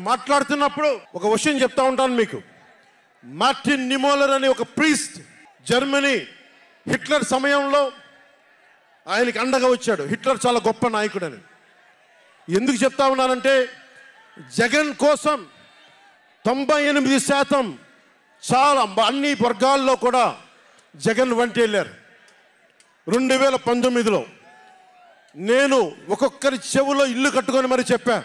మాట్లాడుతున్నప్పుడు ఒక విషయం చెప్తా ఉంటాను మీకు. మార్టిన్ నిమోలర్ అనే ఒక ప్రీస్ట్ జర్మనీ హిట్లర్ సమయంలో ఆయనకి అండగా వచ్చాడు. హిట్లర్ చాలా గొప్ప నాయకుడని. ఎందుకు చెప్తా ఉన్నానంటే జగన్ కోసం 98% చాలా అన్ని వర్గాల్లో కూడా జగన్ వెంట వెళ్ళారు. 2019లో నేను ఒక్కొక్కరి చెవులో ఇల్లు కట్టుకొని మరి చెప్పా,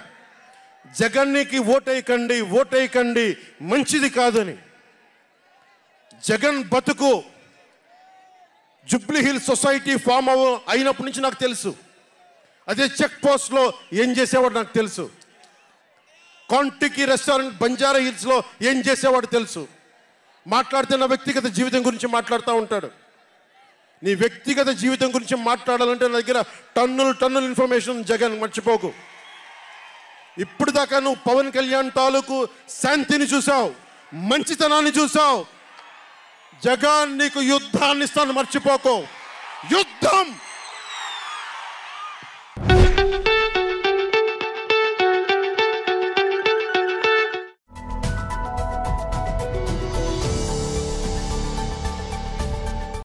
జగన్కి ఓటేయకండి, ఓటేయకండి, మంచిది కాదని. జగన్ బతుకు జూబ్లీ హిల్స్ సొసైటీ ఫామ్ అయినప్పటి నుంచి నాకు తెలుసు. అదే చెక్ పోస్ట్లో ఏం చేసేవాడు నాకు తెలుసు. కాంటికి రెస్టారెంట్ బంజారా హిల్స్లో ఏం చేసేవాడు తెలుసు. మాట్లాడుతున్న వ్యక్తిగత జీవితం గురించి మాట్లాడుతూ ఉంటాడు. నీ వ్యక్తిగత జీవితం గురించి మాట్లాడాలంటే నా దగ్గర టన్నుల ఇన్ఫర్మేషన్ జగన్, మర్చిపోకు. ఇప్పుడు దాకా నువ్వు పవన్ కళ్యాణ్ తాలూకు శాంతిని చూసావు, మంచితనాన్ని చూసావు. జగన్ నీకు యుద్ధాన్ని ఇస్తాను, మర్చిపోకు. యుద్ధం